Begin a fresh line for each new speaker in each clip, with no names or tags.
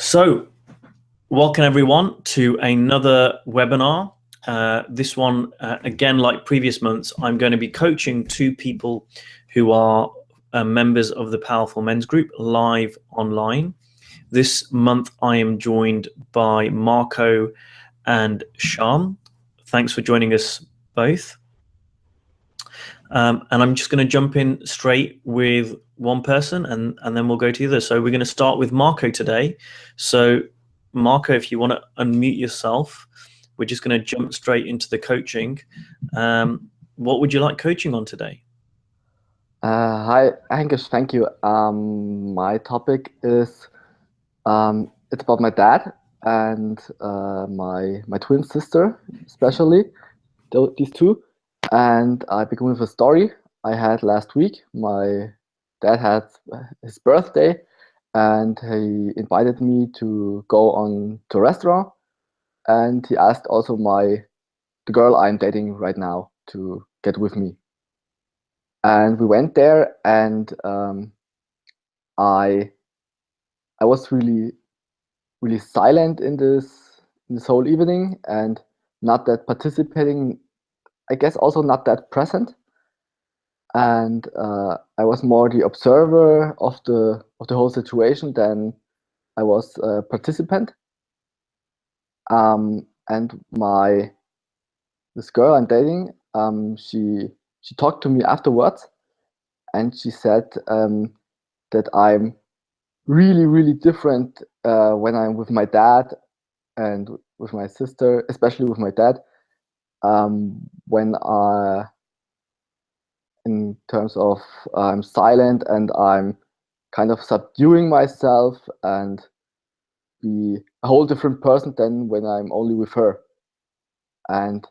So, welcome everyone to another webinar. This one, again, like previous months, I'm going to be coaching two people who are members of the Powerful Men's Group live online. This month, I am joined by Marco and Shyaam. Thanks for joining us both. And I'm just going to jump in straight with one person and then we'll go to the other. So we're going to start with Marco today. So Marco, if you want to unmute yourself, we're just going to jump straight into the coaching. What would you like coaching on today?
Hi, Angus. Thank you. My topic is it's about my dad and my twin sister, especially these two. And I begin with a story I had last week. My dad had his birthday, and he invited me to go on to a restaurant. And he asked also the girl I'm dating right now to get with me. And we went there, and I I was really silent in this whole evening and not that participating. I guess also not that present, and I was more the observer of the whole situation than I was a participant. And this girl I'm dating, she talked to me afterwards, and she said that I'm really different when I'm with my dad and with my sister, especially with my dad. When in terms of I'm silent and I'm kind of subduing myself and be a whole different person than when I'm only with her. And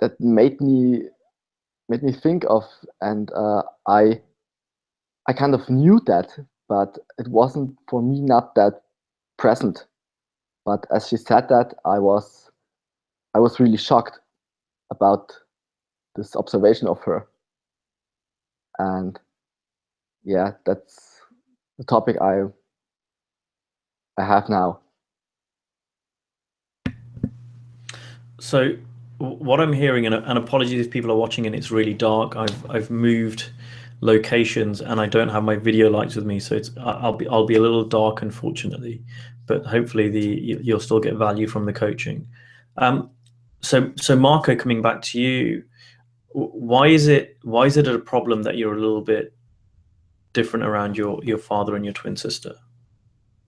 that made me think of, and I kind of knew that, but it wasn't for me not that present. But as she said that, I was really shocked about this observation of her. And yeah, that's the topic I have now.
So what I'm hearing, and apologies if people are watching and it's really dark, I've moved locations and I don't have my video lights with me, so I'll be a little dark, unfortunately, but hopefully you'll still get value from the coaching. So Marco, coming back to you, why is it a problem that you're a little bit different around your father and your twin sister?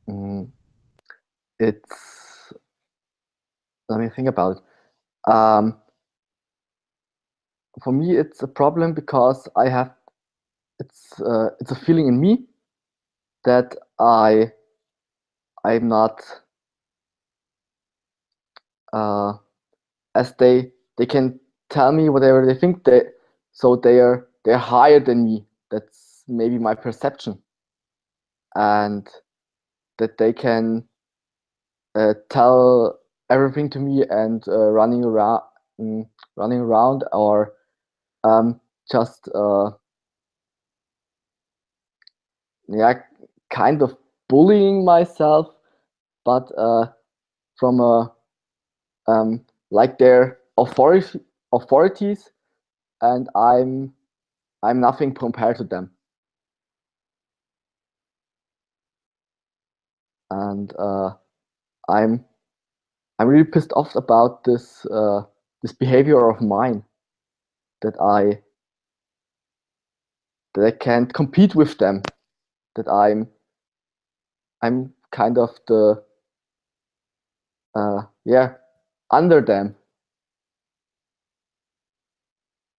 Mm, it's Let me think about it. For me, it's a problem because it's a feeling in me that I'm not uh, as they can tell me whatever they think so they're higher than me. That's maybe my perception, and that they can tell everything to me and running around or just yeah, kind of bullying myself, but from a like their authorities, and I'm nothing compared to them. And I'm I'm really pissed off about this behavior of mine, that I can't compete with them, that I'm kind of the yeah, under them,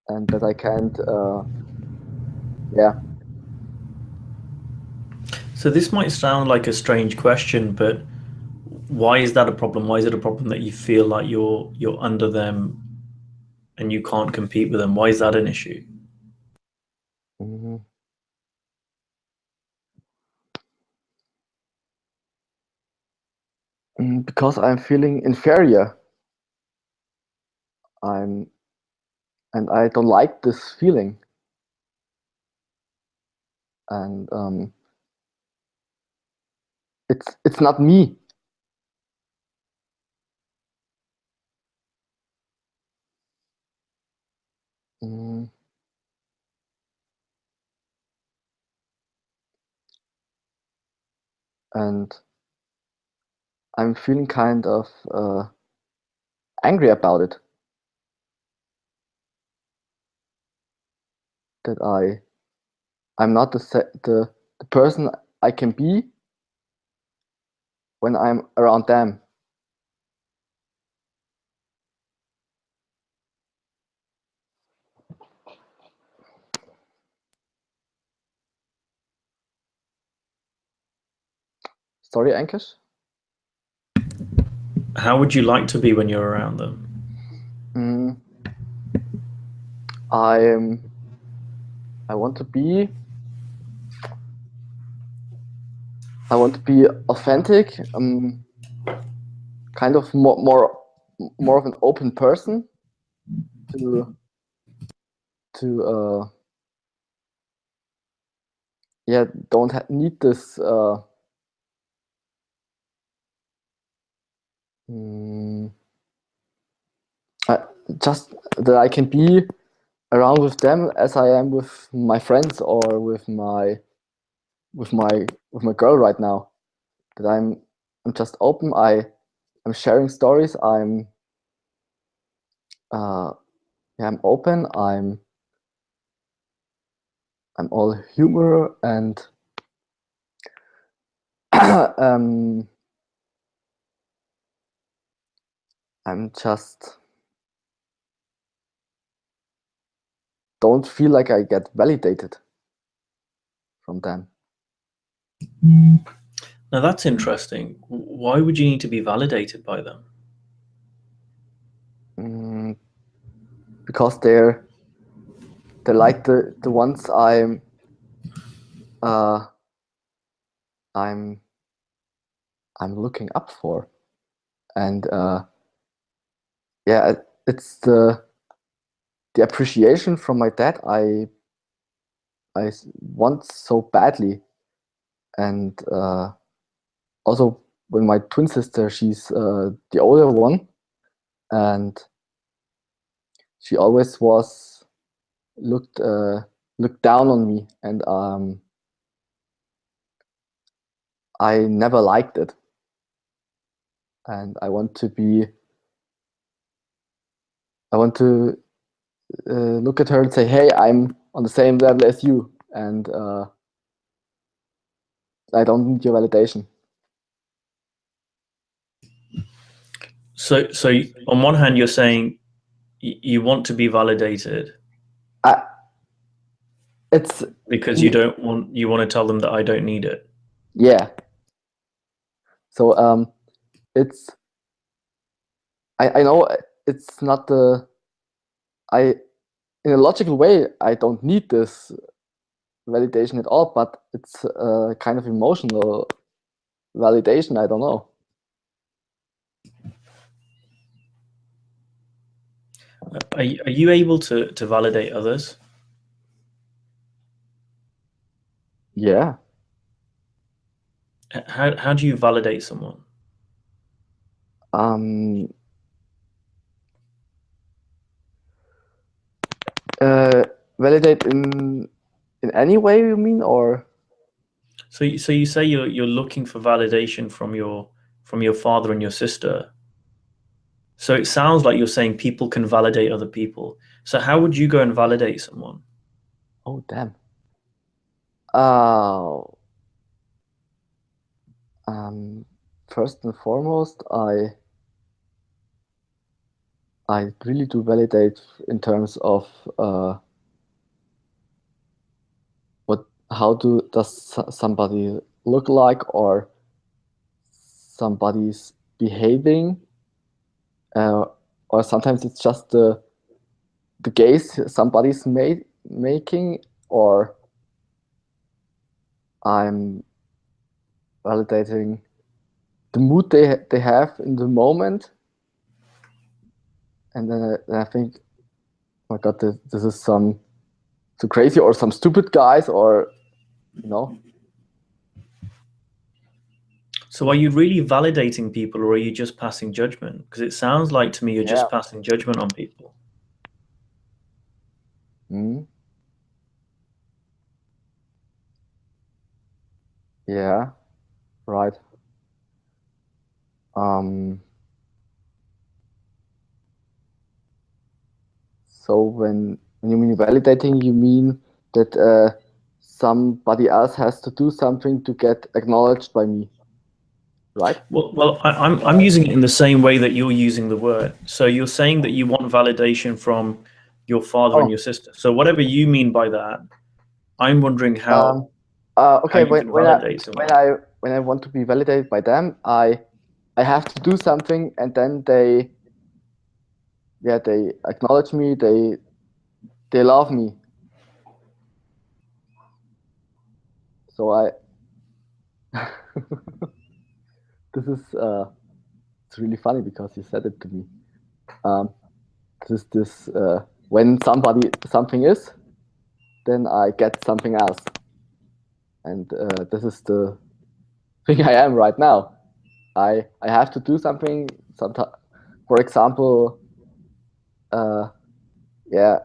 and that I can't yeah.
So this might sound like a strange question, but why is that a problem? Why is it a problem that you feel like you're under them and you can't compete with them? Why is that an issue?
Mhm. Because I'm feeling inferior. I'm and I don't like this feeling. And it's not me. Mm, and I'm feeling kind of angry about it. That I'm not the person I can be when I'm around them. Sorry, Ankesh?
How would you like to be when you're around them?
Mm, I I want to be I want to be authentic. Kind of more of an open person to to yeah, don't need this mm, I, just that I can be around with them as I am with my friends or with my girl right now. That I'm just open. I'm sharing stories. Uh, yeah, I'm open. I'm all humor and um, I'm just don't feel like I get validated from them.
Now that's interesting. Why would you need to be validated by them?
Mm, because they're like the ones uh, I'm I'm looking up for, and yeah, it's the appreciation from my dad I want so badly, and also when my twin sister, she's the older one, and she always was looked looked down on me, and I never liked it, and I want to look at her and say, hey, I'm on the same level as you, and I don't need your validation.
So on one hand, you're saying you want to be validated
I, it's
because you want to tell them that I don't need it.
yeah. So it's I know it's not the I in a logical way I don't need this validation at all, but it's kind of emotional validation. I don't know.
Are you able to validate others?
Yeah.
How do you validate someone?
Um, validate in any way you mean, or
So you say you're looking for validation from your father and your sister. So it sounds like you're saying people can validate other people. So how would you go and validate someone?
oh damn. Oh, first and foremost, I really do validate in terms of what how does somebody look like, or somebody's behaving, uh, or sometimes it's just the gaze somebody's making, or I'm validating the mood they have in the moment, and then I think, oh my God, this is some so crazy or some stupid guys, or you know.
So are you really validating people or are you just passing judgment? Because it sounds like to me you're
Yeah.
just passing judgment on people.
Mm, yeah. Right. Um, so when you mean validating, you mean that somebody else has to do something to get acknowledged by me, right?
I'm using it in the same way that you're using the word. So you're saying that you want validation from your father and
Oh,
your sister. So whatever you mean by that, I'm wondering
um,
how
okay.
you
When
can
when I
validate
when
someone.
I when I want to be validated by them, I have to do something, and then they acknowledge me. They love me. So I this is it's really funny because you said it to me. Um, this when something is, then I get something else, and this is the thing I am right now. I have to do something. Sometimes, for example, uh, yeah,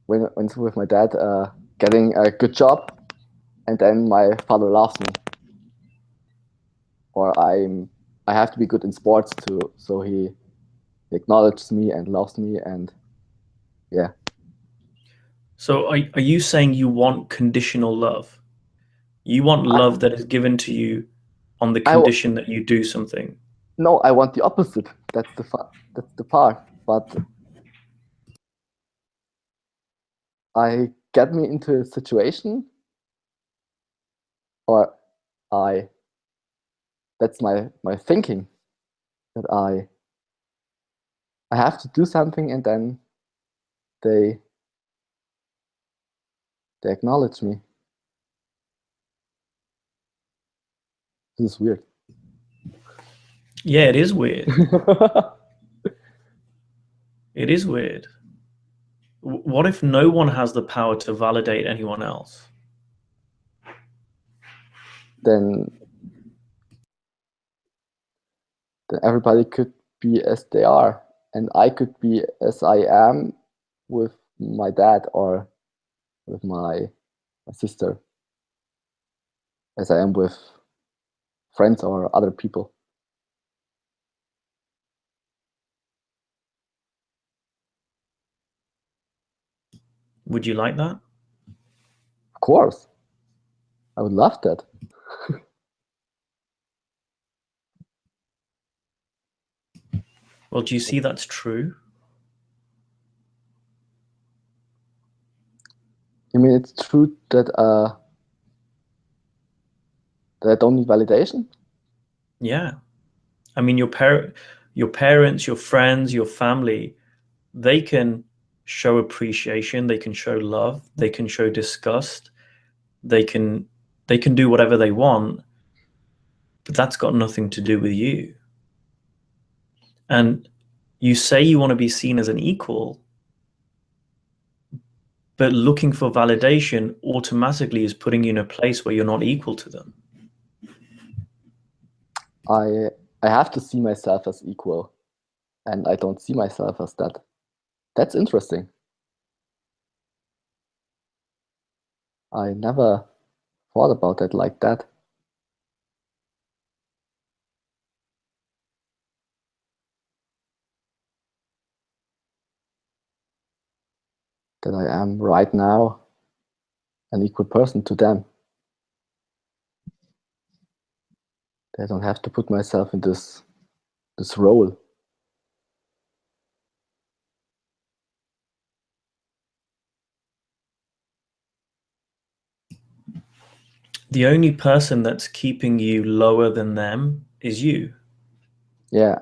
when with my dad, getting a good job, and then my father loves me, or I have to be good in sports too, so he acknowledges me and loves me, and yeah,
So are you saying you want conditional love? You want
I
love that is given to you on the
I
condition that you do something.
no, I want the opposite. That's the part. But I get me into a situation, or I that's my thinking that I have to do something, and then they they acknowledge me. This is weird.
Yeah, it is weird. It is weird. What if no one has the power to validate anyone else?
then then everybody could be as they are, and I could be as I am with my dad or with my sister, as I am with friends or other people.
Would you like that?
Of course, I would love that.
Well, do you see that's true?
You mean it's true that I don't need validation?
Yeah. I mean, your parents, your friends, your family, they can show appreciation, they can show love, they can show disgust, they can they can do whatever they want, but that's got nothing to do with you. And you say you want to be seen as an equal, but looking for validation automatically is putting you in a place where you're not equal to them.
I I have to see myself as equal, and I don't see myself as that. That's interesting. I never thought about it like that. That I am right now an equal person to them. I don't have to put myself in this role.
The only person that's keeping you lower than them is you.
Yeah,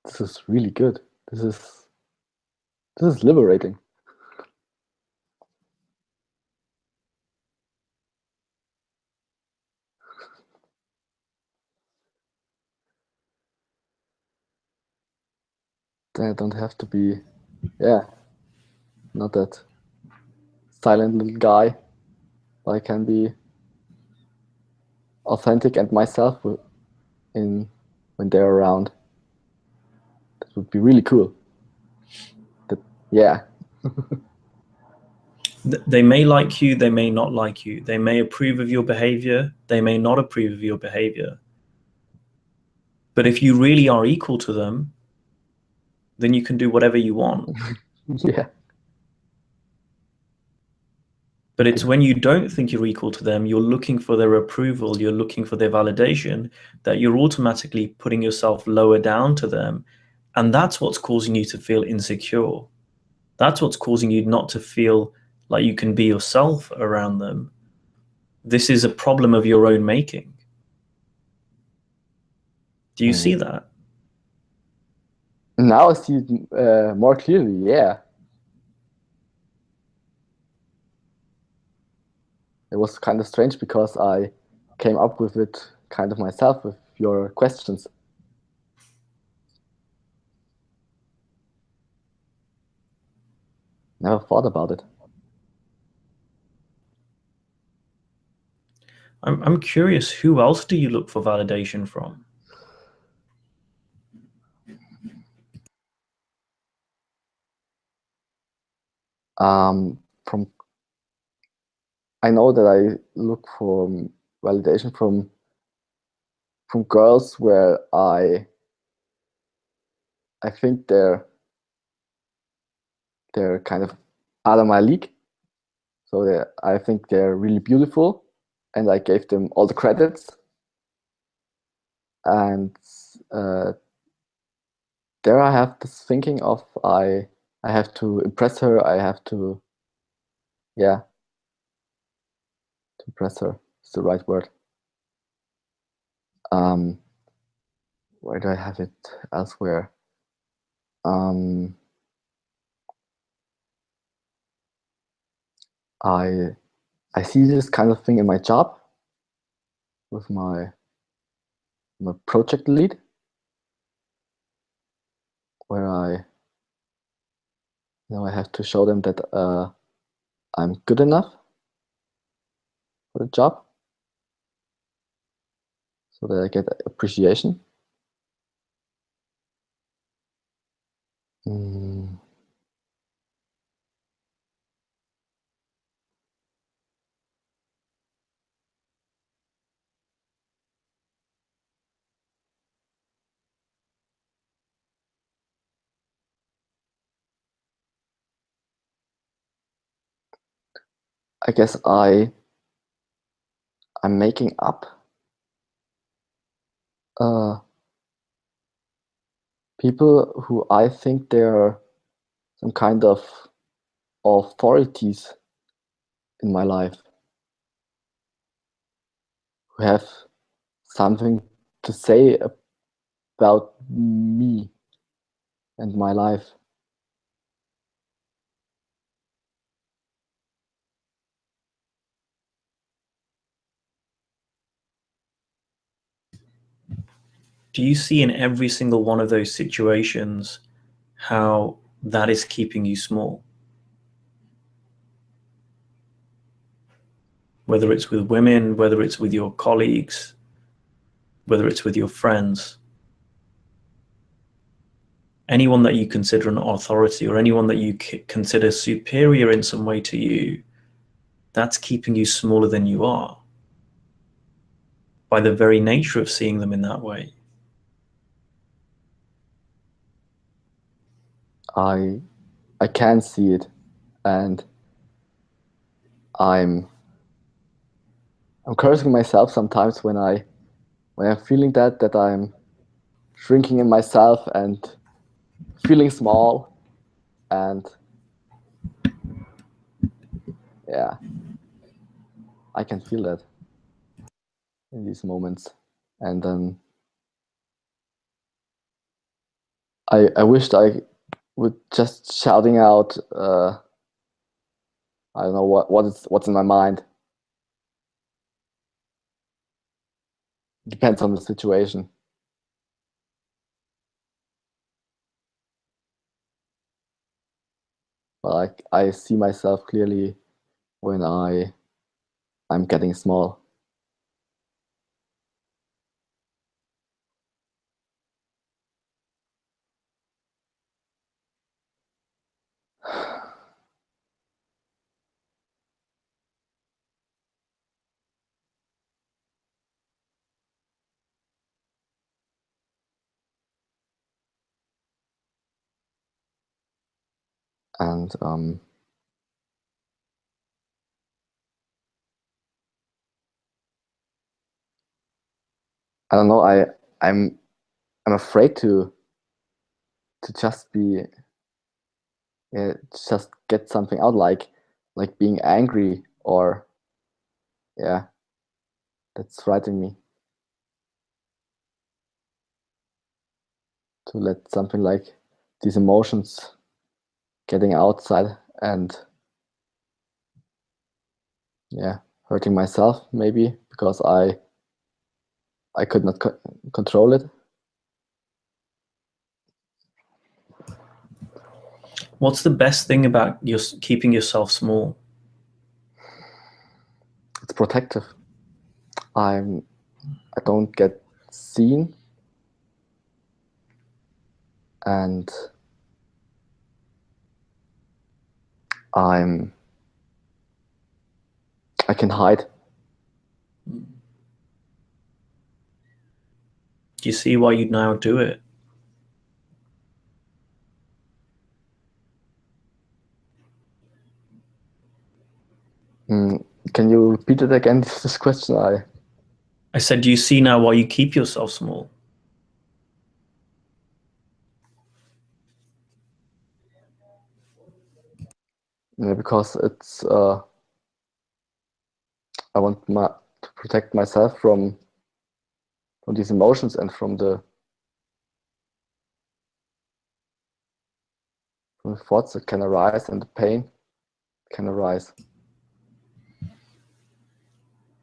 this is really good. This is liberating. Then I don't have to be, yeah, not that silent little guy. But I can be authentic and myself in when they're around. That would be really cool. That, yeah.
They may like you, they may not like you. They may approve of your behavior, they may not approve of your behavior. But if you really are equal to them, then you can do whatever you want.
Yeah.
But it's when you don't think you're equal to them, you're looking for their approval, you're looking for their validation, that you're automatically putting yourself lower down to them. And that's what's causing you to feel insecure. That's what's causing you not to feel like you can be yourself around them. This is a problem of your own making. Do you see that?
Now I see it more clearly, yeah. It was kind of strange because I came up with it kind of myself with your questions. Never thought about it.
I'm curious, who else do you look for validation from?
From I know that I look for validation from girls where I think they're kind of out of my league. So I think they're really beautiful, and I gave them all the credits. And uh, there I have this thinking of I have to impress her. I have to, yeah, to impress her is the right word. Um, where do I have it elsewhere? Um, I I see this kind of thing in my job with my project lead, where I have to show them that I'm good enough for the job, so that I get appreciation. Mm, I guess I'm making up uh, people who I think they're some kind of authorities in my life, who have something to say about me and my life.
Do you see in every single one of those situations how that is keeping you small? Whether it's with women, whether it's with your colleagues, whether it's with your friends, anyone that you consider an authority or anyone that you consider superior in some way to you, that's keeping you smaller than you are by the very nature of seeing them in that way.
I can see it, and I'm I'm cursing myself sometimes when I'm feeling that I'm shrinking in myself and feeling small, and yeah, I can feel that in these moments. And then I wished I would just shouting out I don't know what's in my mind. Depends on the situation. Like I see myself clearly when I'm getting small. And I don't know. I'm afraid to just be just get something out, like being angry, or yeah, that's frightening me, to let something like these emotions getting outside and yeah, hurting myself maybe because I could not control it.
What's the best thing about keeping yourself small?
It's protective. I don't get seen, and I'm I can hide.
Do you see why you'd now do it?
Can you repeat it again? This question,
I said, do you see now why you keep yourself small?
because it's I want to protect myself from these emotions and from the thoughts that can arise and the pain can arise.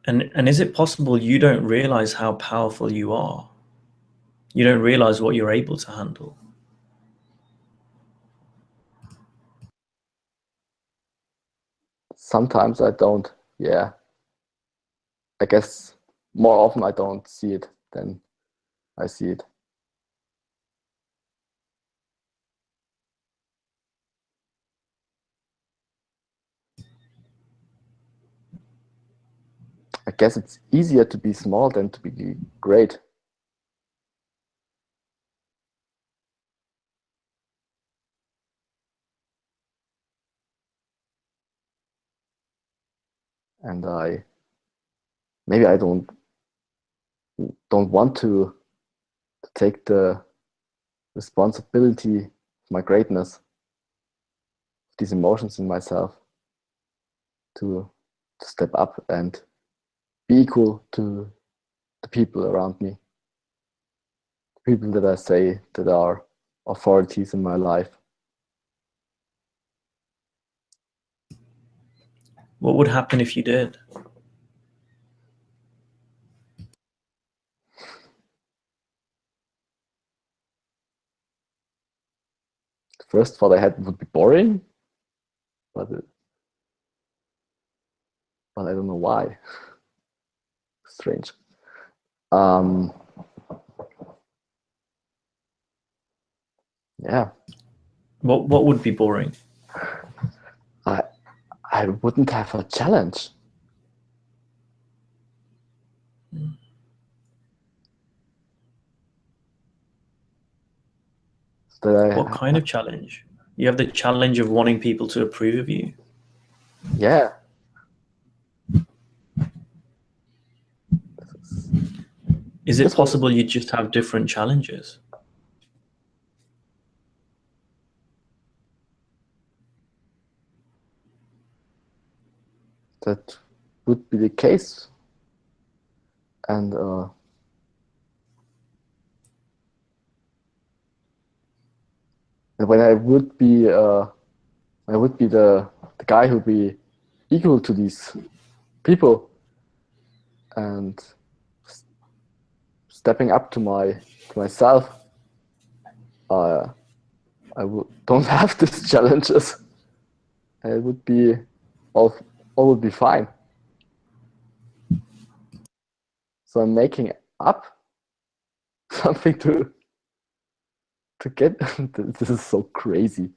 And is it possible you don't realize how powerful you are? You don't realize what you're able to handle.
Sometimes I don't. Yeah, I guess more often I don't see it than I see it. I guess it's easier to be small than to be great. And maybe I don't want to take the responsibility of my greatness, these emotions in myself, to step up and be equal to the people around me, the people that I say that are authorities in my life.
What would happen if you did?
The first thought I had would be boring, but I don't know why. Strange. Yeah,
What would be boring?
I I wouldn't have a challenge.
What kind of challenge? You have the challenge of wanting people to approve of you.
Yeah.
Is it possible you just have different challenges?
That would be the case. And when I would be the guy who'd be equal to these people and stepping up to myself, don't have these challenges. it would be all would be fine. So I'm making up something to get. This is so crazy.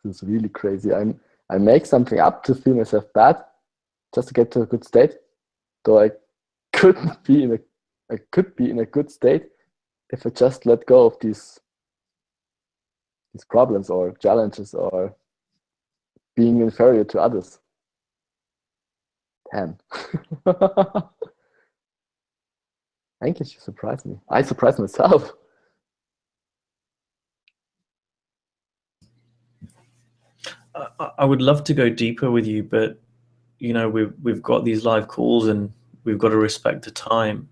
This is really crazy. I make something up to feel myself bad, just to get to a good state. Though couldn't be in a I could be in a good state if I just let go of these problems or challenges or being inferior to others. Damn. Thank you, you surprised me. I surprised myself.
I would love to go deeper with you, but you know we've got these live calls and we've got to respect the time.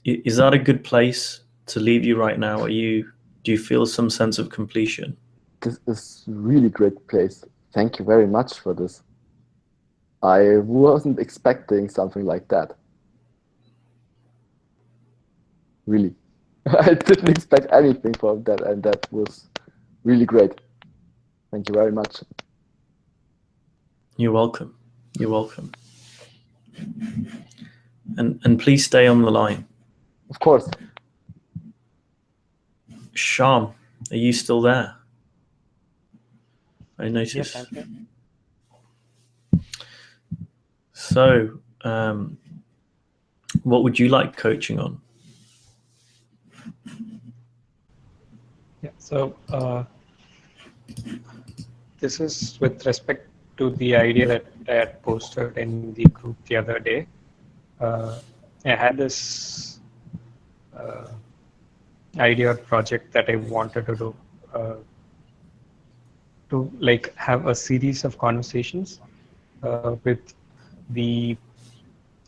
Is that a good place to leave you right now? Do you feel some sense of completion?
This is really great place. Thank you very much for this. I wasn't expecting something like that. Really. I didn't expect anything from that, and that was really great. Thank you very much.
You're welcome. You're welcome. And please stay on the line.
Of course.
Shyaam, are you still there? I notice.
Yes, I'm here.
So, what would you like coaching on?
Yeah. So this is with respect to the idea that I had posted in the group the other day. I had this idea or project that I wanted to do, to like have a series of conversations with the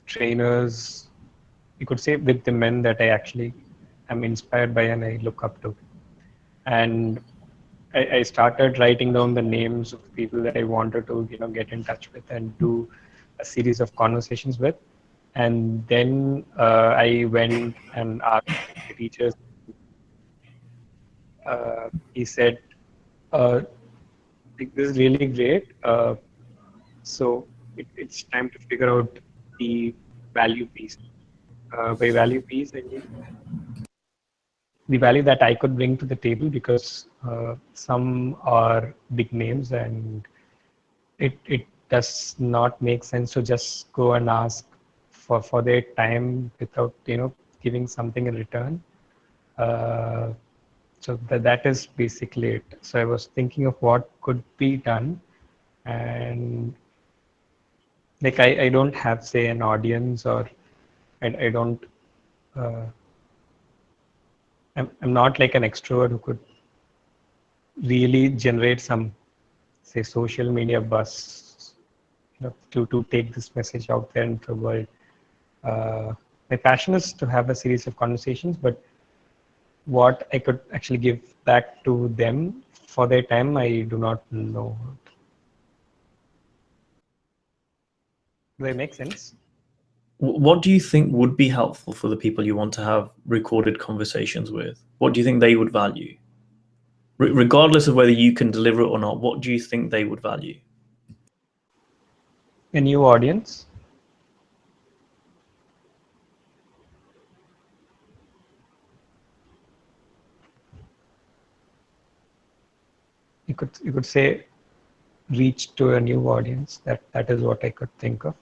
trainers, you could say with the men that I actually am inspired by and I look up to. And I started writing down the names of people that I wanted to, get in touch with and do a series of conversations with. And then I went and asked the teachers. He said, "This is really great. So it's time to figure out the value piece. By value piece, I mean the value that I could bring to the table, because some are big names and it does not make sense to just go and ask for their time without giving something in return. So that is basically it. So I was thinking of what could be done, and like I don't have, say, an audience, or I don't I'm not like an extrovert who could really generate some, say, social media buzz, to take this message out there into the world. My passion is to have a series of conversations, but what I could actually give back to them for their time, I do not know. Do they make sense?
What do you think would be helpful for the people you want to have recorded conversations with? What do you think they would value? Regardless of whether you can deliver it or not, what do you think they would value?
A new audience. You could say reach to a new audience. That is what I could think of.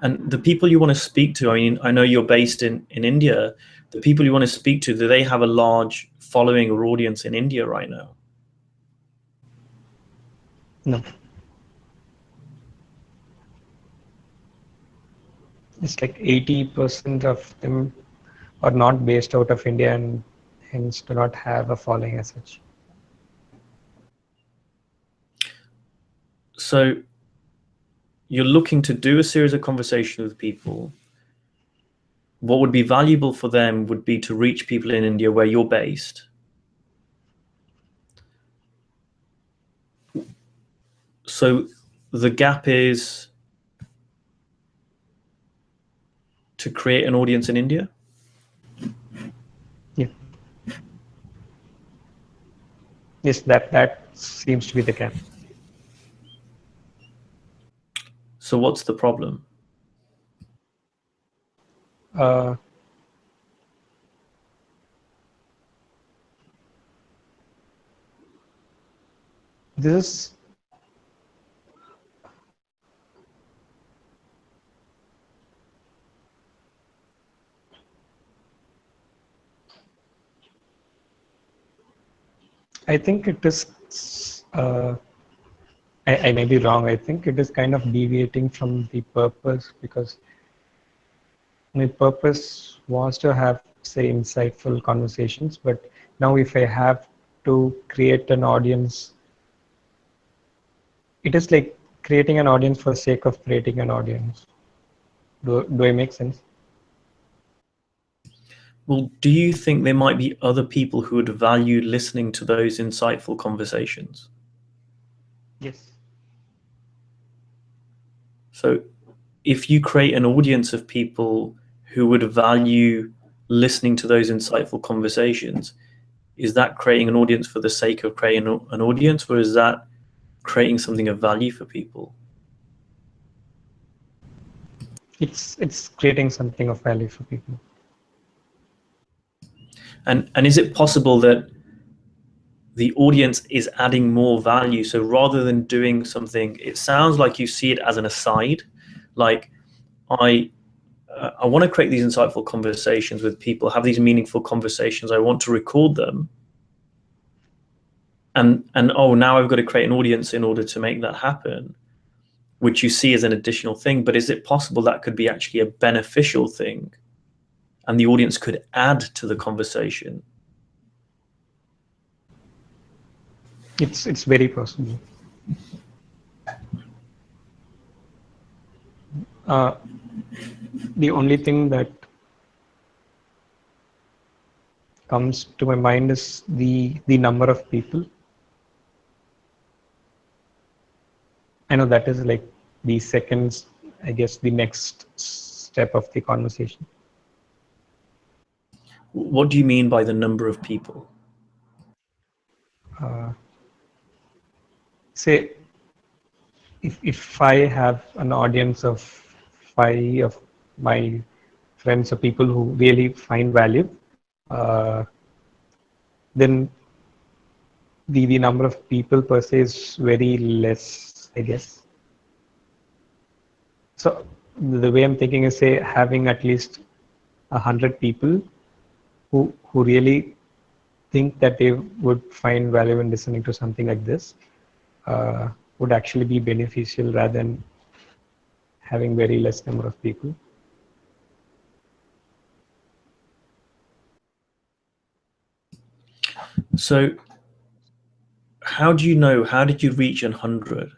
And the people you want to speak to, I mean, I know you're based in India. The people you want to speak to, do they have a large following or audience in India right now?
No. It's like 80% of them are not based out of India and hence do not have a following as such.
So you're looking to do a series of conversations with people. What would be valuable for them would be to reach people in India where you're based. So the gap is to create an audience in India?
Yeah. Yes, that seems to be the gap.
So what's the problem?
Uh, this is I think it is, I may be wrong. I think it is kind of deviating from the purpose, because my purpose was to have, say, insightful conversations. But now if I have to create an audience, it is like creating an audience for the sake of creating an audience. Do I make sense?
Well, do you think there might be other people who would value listening to those insightful conversations?
Yes.
So if you create an audience of people who would value listening to those insightful conversations, is that creating an audience for the sake of creating an audience, or is that creating something of value for people?
It's creating something of value for people.
And is it possible that the audience is adding more value? So rather than doing something, it sounds like you see it as an aside, like I want to create these insightful conversations with people, have these meaningful conversations. I want to record them, and oh, now I've got to create an audience in order to make that happen, which you see as an additional thing. But is it possible that could be actually a beneficial thing, and the audience could add to the conversation?
It's very possible. Uh, the only thing that comes to my mind is the number of people. I know that is like the second, I guess, the next step of the conversation.
What do you mean by the number of people?
Say, if I have an audience of 5 of my friends or people who really find value, then the number of people per se is very less, I guess. So the way I'm thinking is, say, having at least 100 people who really think that they would find value in listening to something like this, would actually be beneficial rather than having very less number of people.
So how do you know, how did you reach 100?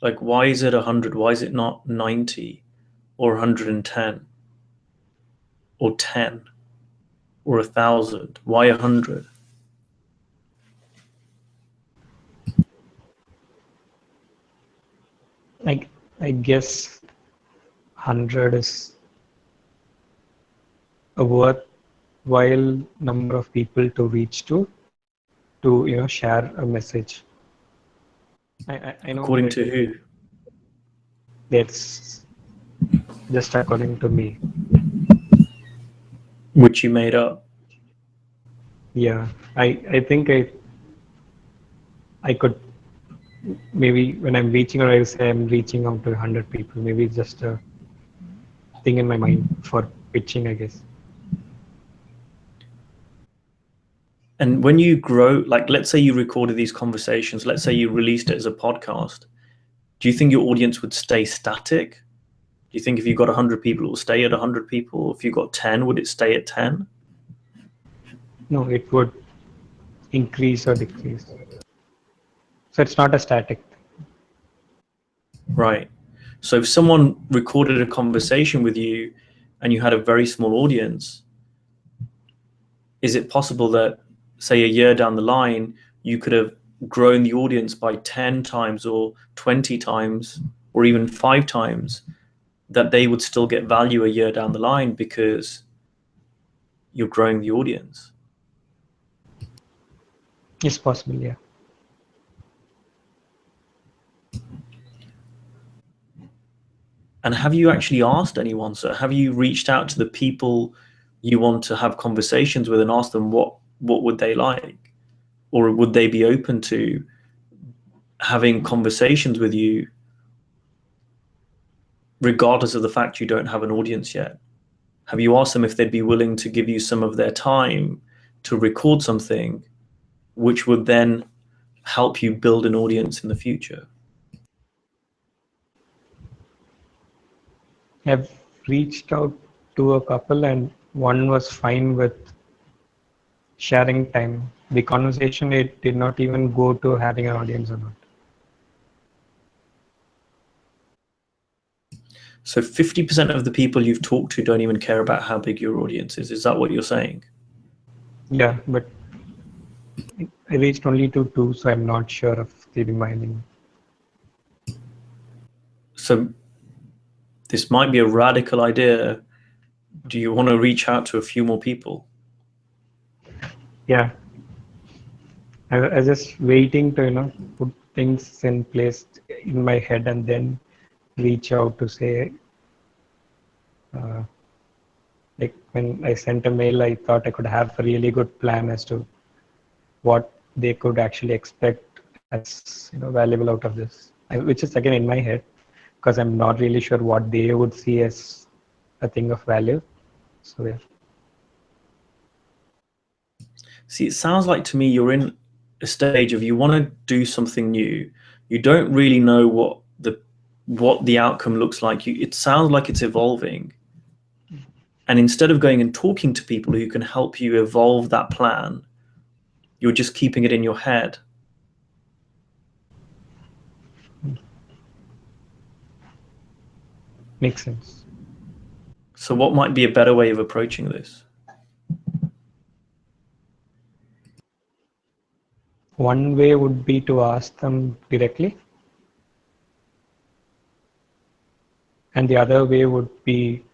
Like, why is it 100? Why is it not 90 or 110 or 10 or 1,000? Why 100?
I guess 100 is a worthwhile number of people to reach to share a message. I know
According
that
to who?
that's just according to me.
Which you made up.
Yeah, I think I could, maybe when I'm reaching, or I say I'm reaching out to 100 people, maybe it's just a thing in my mind for pitching, I guess.
And when you grow, like, let's say you recorded these conversations, let's say you released it as a podcast, do you think your audience would stay static? Do you think if you got 100 people, it will stay at 100 people? If you got 10, would it stay at 10?
No, it would increase or decrease. So it's not a static thing.
Right. So if someone recorded a conversation with you and you had a very small audience, is it possible that, say, a year down the line, you could have grown the audience by 10 times or 20 times or even 5 times, that they would still get value a year down the line because you're growing the audience?
It's possible, yeah.
And have you actually asked anyone? So have you reached out to the people you want to have conversations with and asked them what would they like? Or would they be open to having conversations with you regardless of the fact you don't have an audience yet? Have you asked them if they'd be willing to give you some of their time to record something which would then help you build an audience in the future?
I've reached out to a couple and one was fine with sharing time. The conversation, it did not even go to having an audience or not.
So 50% of the people you've talked to don't even care about how big your audience is. Is that what you're saying?
Yeah, but I reached only to 2, so I'm not sure of the remaining.
So this might be a radical idea. Do you want to reach out to a few more people?
Yeah, I was just waiting to put things in place in my head and then reach out to say, like when I sent a mail, I thought I could have a really good plan as to what they could actually expect as valuable out of this, which is again in my head because I'm not really sure what they would see as a thing of value. So yeah.
See, it sounds like to me you're in a stage of you want to do something new. You don't really know what the outcome looks like. It sounds like it's evolving. And instead of going and talking to people who can help you evolve that plan, you're just keeping it in your head.
Makes sense.
So what might be a better way of approaching this?
One way would be to ask them directly. And the other way would be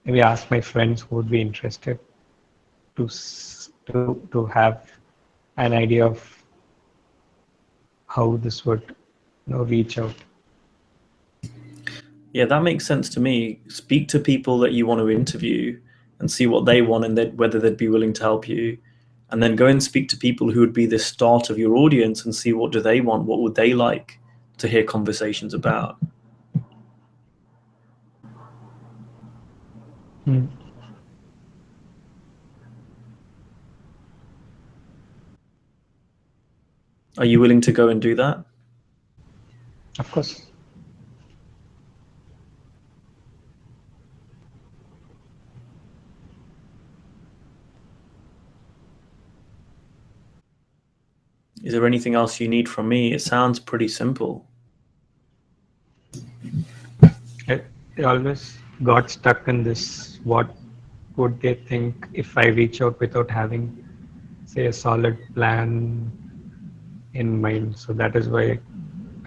maybe ask my friends who would be interested to have an idea of how this would reach out.
Yeah, that makes sense to me. Speak to people that you want to interview and see what they want and whether they'd be willing to help you. And then go and speak to people who would be the start of your audience and see what do they want, what would they like to hear conversations about. Are you willing to go and do that?
Of course.
Is there anything else you need from me? It sounds pretty simple.
I always got stuck in this, what would they think if I reach out without having, say, a solid plan in mind. So that is why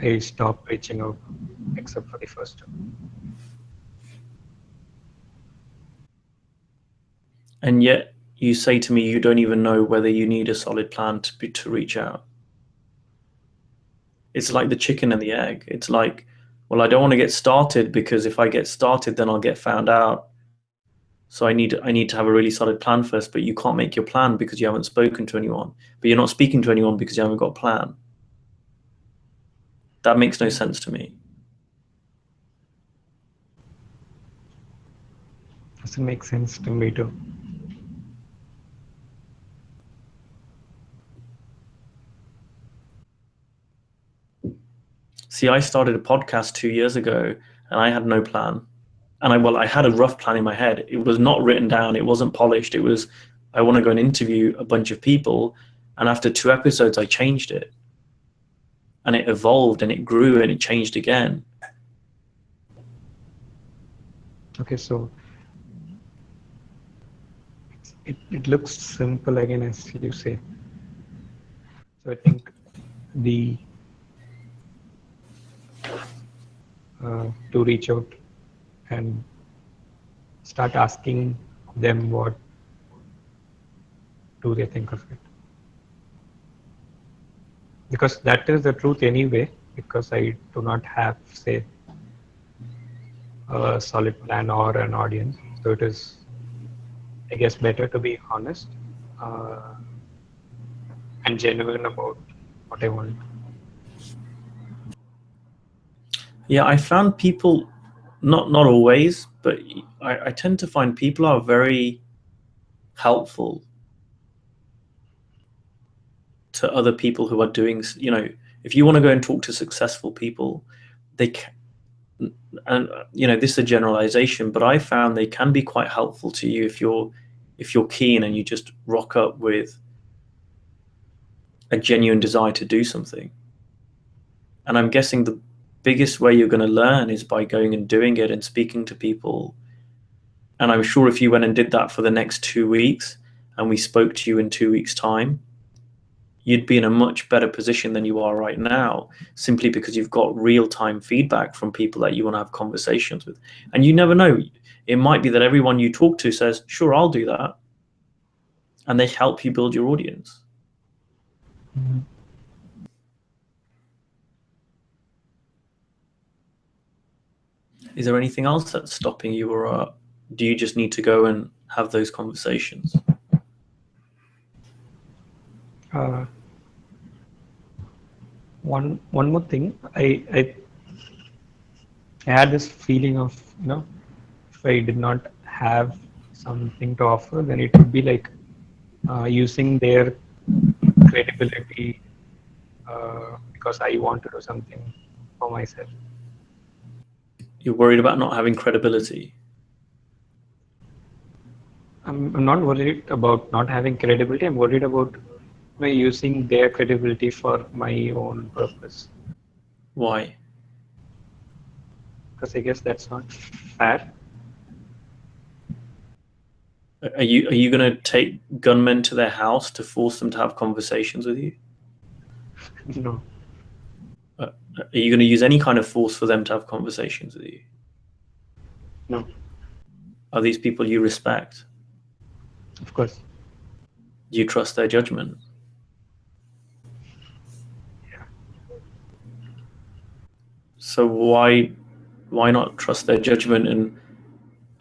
I stopped reaching out, except for the first two.
And yet you say to me you don't even know whether you need a solid plan to reach out. It's like the chicken and the egg. It's like, well, I don't want to get started because if I get started, then I'll get found out. So I need to have a really solid plan first, but you can't make your plan because you haven't spoken to anyone. But you're not speaking to anyone because you haven't got a plan. That makes no sense to me.
Doesn't make sense to me too.
See, I started a podcast 2 years ago and I had no plan. And I had a rough plan in my head. It was not written down. It wasn't polished. It was, I want to go and interview a bunch of people. And after 2 episodes, I changed it. And it evolved and it grew and it changed again.
Okay, so it looks simple again, as you say. So I think the to reach out and start asking them what do they think of it? Because that is the truth anyway, because I do not have, say, a solid plan or an audience. So it is, I guess, better to be honest and genuine about what I want.
Yeah, I found people, not always, but I tend to find people are very helpful to other people who are doing, you know, if you want to go and talk to successful people, they can, and you know, this is a generalization, but I found they can be quite helpful to you if you're keen and you just rock up with a genuine desire to do something. And I'm guessing the biggest way you're going to learn is by going and doing it and speaking to people. And I'm sure if you went and did that for the next 2 weeks and we spoke to you in 2 weeks' time, you'd be in a much better position than you are right now, simply because you've got real-time feedback from people that you want to have conversations with. And you never know, it might be that everyone you talk to says, sure, I'll do that. And they help you build your audience.
Mm-hmm.
Is there anything else that's stopping you, or do you just need to go and have those conversations?
One more thing, I had this feeling of, you know, if I did not have something to offer, then it would be like using their credibility because I want to do something for myself.
You're worried about not having credibility?
I'm not worried about not having credibility. I'm worried about using their credibility for my own purpose.
Why?
Because I guess that's not fair.
Are you going to take gunmen to their house to force them to have conversations with you?
No.
Are you going to use any kind of force for them to have conversations with you?
No.
Are these people you respect?
Of course.
Do you trust their judgment?
Yeah.
So why not trust their judgment and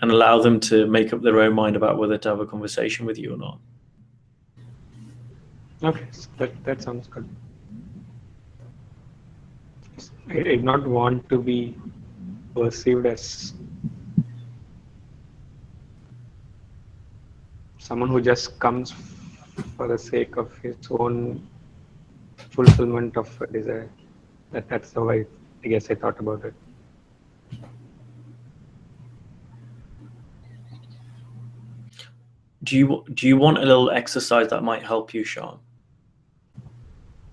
allow them to make up their own mind about whether to have a conversation with you or not?
Okay, so that sounds good. I did not want to be perceived as someone who just comes for the sake of his own fulfillment of a desire. That's how I guess I thought about it.
Do you want a little exercise that might help you, Shyaam?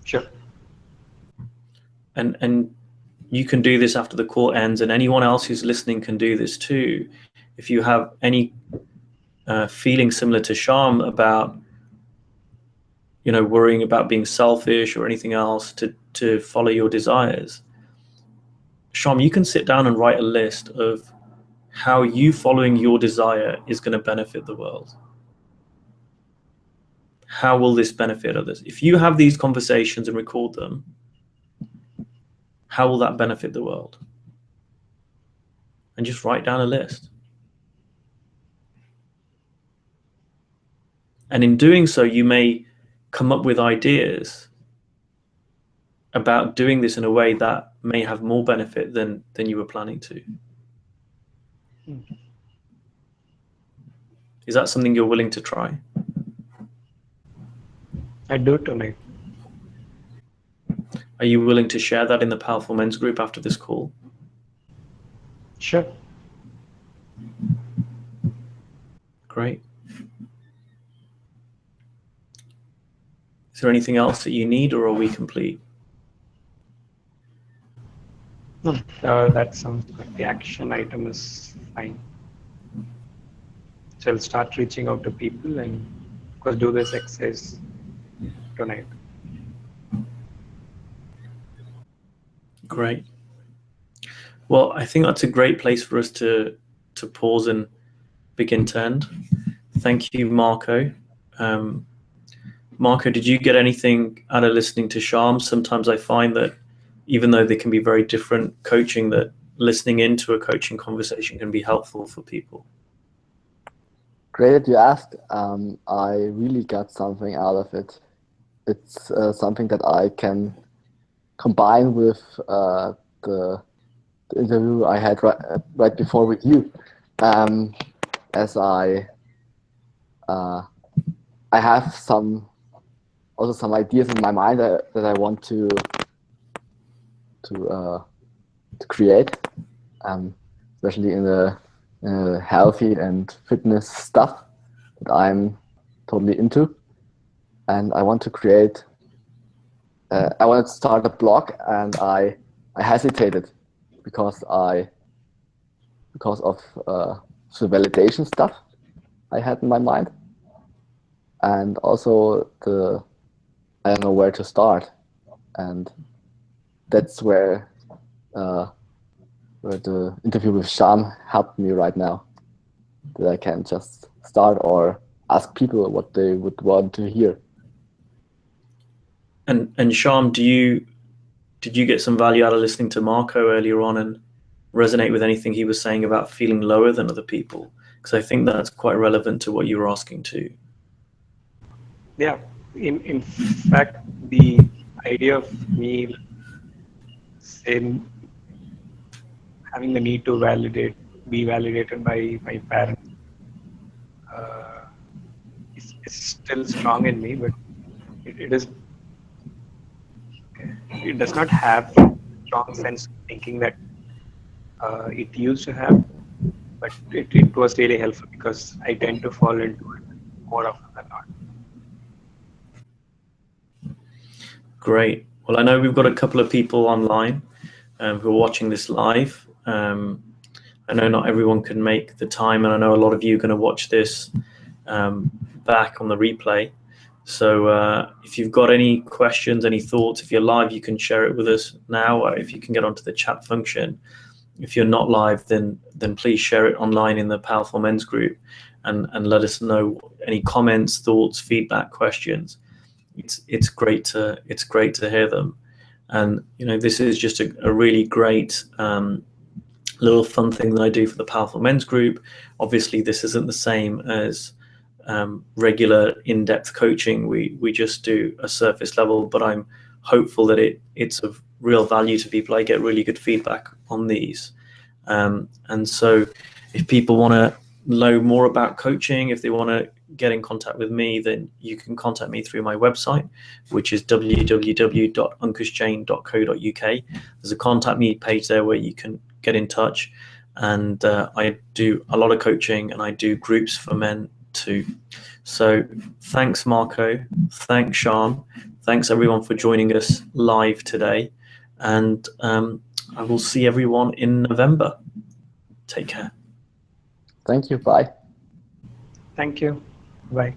Sure.
And you can do this after the call ends, and anyone else who's listening can do this too. If you have any feeling similar to Shyaam about, you know, worrying about being selfish or anything else, to follow your desires, Shyaam, you can sit down and write a list of how you following your desire is going to benefit the world. How will this benefit others? If you have these conversations and record them, how will that benefit the world? And just write down a list. And in doing so, you may come up with ideas about doing this in a way that may have more benefit than you were planning to. Is that something you're willing to try?
I'd do it tonight.
Are you willing to share that in the Powerful Men's group after this call?
Sure.
Great. Is there anything else that you need, or are we complete?
No, that sounds good. The action item is fine. So I'll start reaching out to people and, of course, do this exercise tonight.
Great. Well, I think that's a great place for us to pause and begin to end. Thank you, Marco. Marco, did you get anything out of listening to Shyaam? Sometimes I find that even though they can be very different coaching, that listening into a coaching conversation can be helpful for people.
Great that you asked. I really got something out of it. It's something that I can combine with the interview I had right before with you, as I have also some ideas in my mind that I want to create, especially in the healthy and fitness stuff that I'm totally into, and I want to create. I wanted to start a blog, and I hesitated because of the validation stuff I had in my mind, and also I don't know where to start, and that's where the interview with Shyaam helped me right now, that I can just start or ask people what they would want to hear.
And Shyaam, did you get some value out of listening to Marco earlier on and resonate with anything he was saying about feeling lower than other people? Because I think that's quite relevant to what you were asking too.
Yeah, in fact, the idea of me saying having the need to be validated by my parents is still strong in me, but it does not have strong sense of thinking that it used to have, but it was really helpful because I tend to fall into it more often than not.
Great. Well, I know we've got a couple of people online who are watching this live. I know not everyone can make the time, and I know a lot of you are going to watch this back on the replay. So if you've got any questions, any thoughts, if you're live, you can share it with us now, or if you can get onto the chat function. If you're not live, then please share it online in the Powerful Men's group and let us know any comments, thoughts, feedback, questions. It's great to hear them. And this is just a really great little fun thing that I do for the Powerful Men's group. Obviously, this isn't the same as regular in-depth coaching. We just do a surface level, but I'm hopeful that it's of real value to people. I get really good feedback on these. And so if people want to know more about coaching, if they want to get in contact with me, then you can contact me through my website, which is www.uncasjane.co.uk. There's a contact me page there where you can get in touch. And I do a lot of coaching, and I do groups for men too. So thanks, Marco. Thanks, Shyaam. Thanks, everyone, for joining us live today. And I will see everyone in November. Take care.
Thank you. Bye.
Thank you. Bye.